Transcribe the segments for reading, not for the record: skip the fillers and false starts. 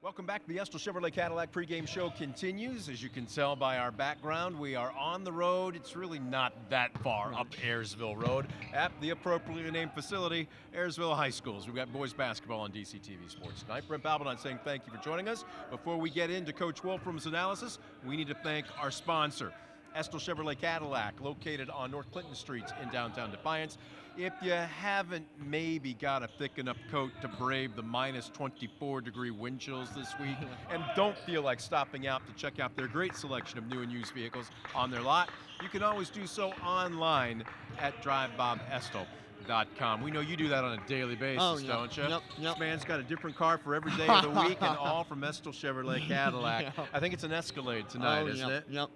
Welcome back. The Estill Chevrolet Cadillac pregame show continues. As you can tell by our background, we are on the road. It's really not that far up Ayersville Road at the appropriately named facility, Ayersville High Schools. We've got boys basketball on DCTV Sports tonight. Brent Balbinot saying thank you for joining us. Before we get into Coach Wolfrum's analysis, we need to thank our sponsor, Estill Chevrolet Cadillac, located on North Clinton Street in downtown Defiance. If you haven't maybe got a thick enough coat to brave the minus 24-degree wind chills this week and don't feel like stopping out to check out their great selection of new and used vehicles on their lot, you can always do so online at drivebobestill.com. We know you do that on a daily basis, don't you? Yep. This man's got a different car for every day of the week, and all from Estill Chevrolet Cadillac. I think it's an Escalade tonight, isn't it? Yep.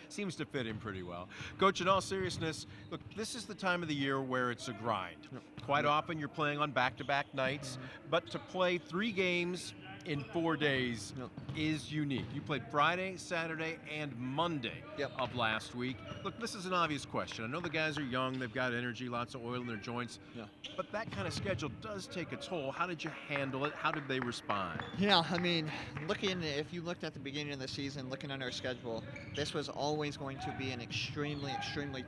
Seems to fit in pretty well. Coach, in all seriousness, look, this is the time of the year where it's a grind. Quite often you're playing on back-to-back nights, but to play 3 games in 4 days is unique. You played Friday, Saturday, and Monday of last week. Look, this is an obvious question. I know the guys are young, they've got energy, lots of oil in their joints, but that kind of schedule does take a toll. How did you handle it? How did they respond? Yeah, I mean, if you looked at the beginning of the season, looking at our schedule, this was always going to be an extremely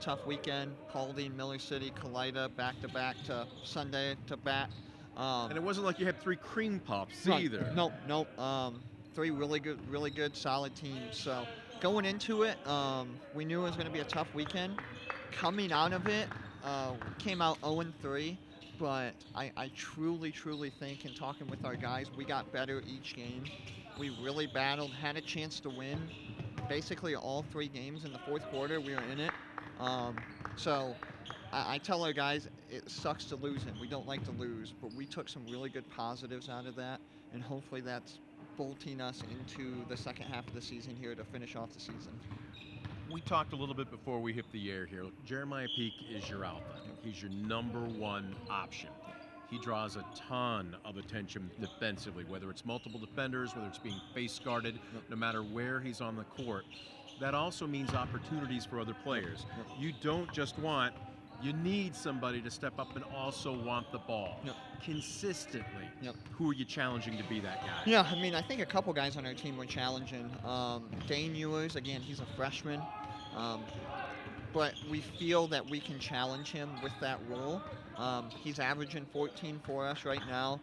tough weekend. Paulding, Miller City, Kalida, back-to-back to Sunday to back. And it wasn't like you had 3 cream puffs either. Nope. 3 really good, solid teams. So going into it, we knew it was going to be a tough weekend. Coming out of it, came out 0-3, but I truly think, in talking with our guys, we got better each game. We really battled, had a chance to win. Basically all 3 games in the fourth quarter, we were in it. So I tell our guys, it sucks to lose it. We don't like to lose, but we took some really good positives out of that, and hopefully that's bolting us into the second half of the season here to finish off the season. We talked a little bit before we hit the air here. Look, Jeremiah Peak is your alpha. He's your #1 option. He draws a ton of attention defensively, whether it's multiple defenders, whether it's being face guarded, no matter where he's on the court. That also means opportunities for other players. You don't just want, you need somebody to step up and also want the ball. Consistently, who are you challenging to be that guy? Yeah, I mean, I think a couple guys on our team were challenging. Dane Ewers, again, he's a freshman, but we feel that we can challenge him with that role. He's averaging 14 for us right now.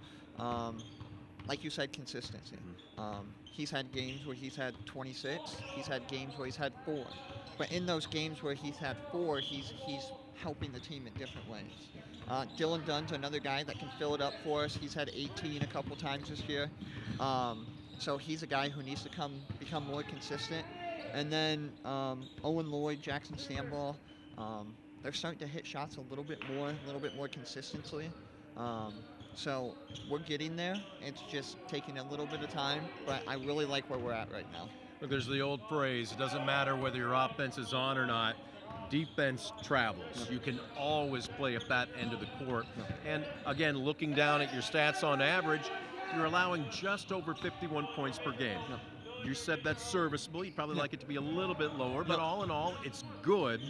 Like you said, consistency. He's had games where he's had 26. He's had games where he's had 4. But in those games where he's had 4, he's helping the team in different ways. Dylan Dunn's another guy that can fill it up for us. He's had 18 a couple times this year. So he's a guy who needs to become more consistent. And then Owen Lloyd, Jackson Stanball, they're starting to hit shots a little bit more consistently. So we're getting there. It's just taking a little bit of time, but I really like where we're at right now. Look, there's the old phrase, it doesn't matter whether your offense is on or not, defense travels. You can always play at that end of the court. And again, looking down at your stats on average, you're allowing just over 51 points per game. You said that's serviceable. You'd probably like it to be a little bit lower, but all in all, it's good.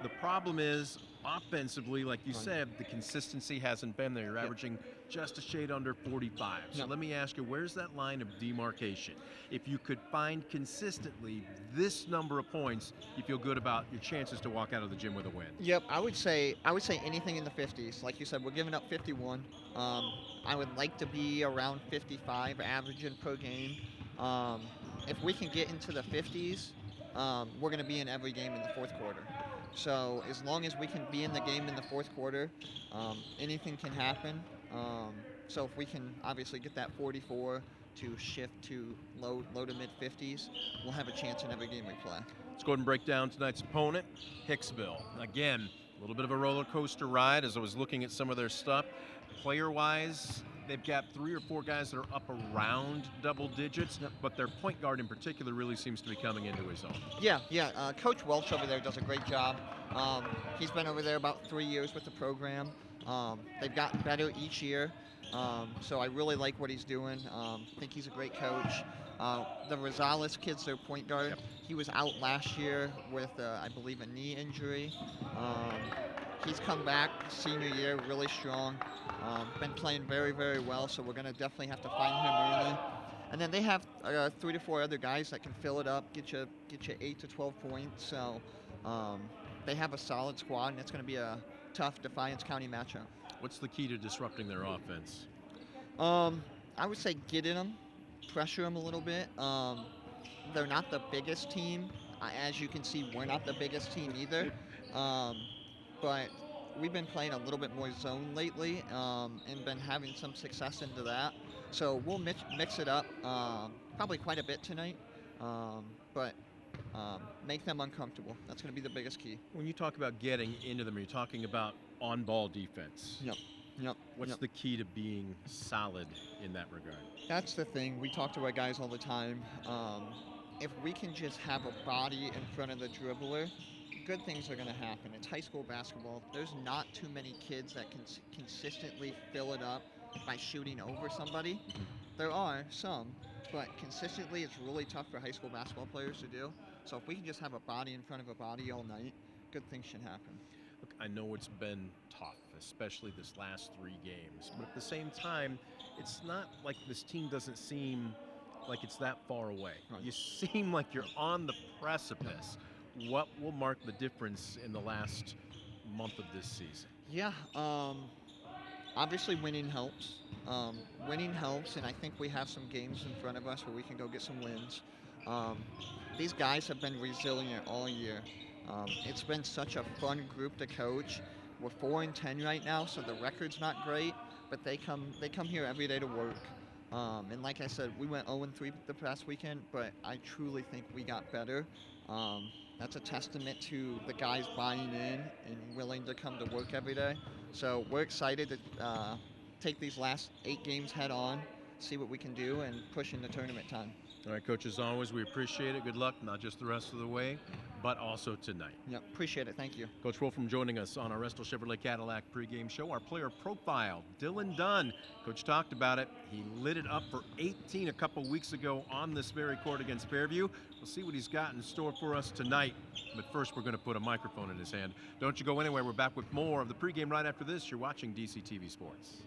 The problem is, offensively, like you said, the consistency hasn't been there. You're averaging just a shade under 45. So let me ask you, where's that line of demarcation? If you could find consistently this number of points, you feel good about your chances to walk out of the gym with a win. Yep, I would say anything in the 50s. Like you said, we're giving up 51. I would like to be around 55 averaging per game. If we can get into the 50s, we're going to be in every game in the fourth quarter. So as long as we can be in the game in the fourth quarter, anything can happen. So if we can obviously get that 44 to shift to low to mid 50s, we'll have a chance in every game we play. Let's go ahead and break down tonight's opponent, Hicksville. Again, a little bit of a roller coaster ride as I was looking at some of their stuff. Player-wise, they've got 3 or 4 guys that are up around double digits, but their point guard in particular really seems to be coming into his own. Yeah. Coach Welch over there does a great job. He's been over there about 3 years with the program. They've gotten better each year, so I really like what he's doing. I think he's a great coach. The Rosales kid's their point guard. He was out last year with, I believe, a knee injury. He's come back senior year really strong. Been playing very well, so we're going to definitely have to find him early. And then they have 3 to 4 other guys that can fill it up, get you 8 to 12 points. So they have a solid squad, and it's going to be a tough Defiance County matchup. What's the key to disrupting their offense? I would say get in them, pressure them a little bit. They're not the biggest team. As you can see, we're not the biggest team either. But we've been playing a little bit more zone lately and been having some success into that. So we'll mix it up probably quite a bit tonight, but make them uncomfortable. That's going to be the biggest key. When you talk about getting into them, are you talking about on-ball defense? Yep. What's the key to being solid in that regard? That's the thing. We talk to our guys all the time. If we can just have a body in front of the dribbler, good things are going to happen. It's high school basketball. There's not too many kids that can consistently fill it up by shooting over somebody. There are some, but consistently it's really tough for high school basketball players to do. So if we can just have a body in front of a body all night, good things should happen. Look, I know it's been tough, especially this last 3 games, but at the same time, it's not like this team doesn't seem like it's that far away. Right. You seem like you're on the precipice. What will mark the difference in the last month of this season? Yeah, obviously winning helps. Winning helps, and I think we have some games in front of us where we can go get some wins. These guys have been resilient all year. It's been such a fun group to coach. We're 4-10 right now, so the record's not great, but they come here every day to work. And like I said, we went 0-3 the past weekend, but I truly think we got better. That's a testament to the guys buying in and willing to come to work every day. So we're excited to take these last 8 games head on, see what we can do, and push into tournament time. All right, Coach, as always, we appreciate it. Good luck, not just the rest of the way, but also tonight. Yeah, appreciate it. Thank you. Coach Wolfrum joining us on our Restal Chevrolet Cadillac pregame show. Our player profile, Dylan Dunn. Coach talked about it. He lit it up for 18 a couple weeks ago on this very court against Fairview. We'll see what he's got in store for us tonight. But first, we're going to put a microphone in his hand. Don't you go anywhere. We're back with more of the pregame right after this. You're watching DCTV Sports.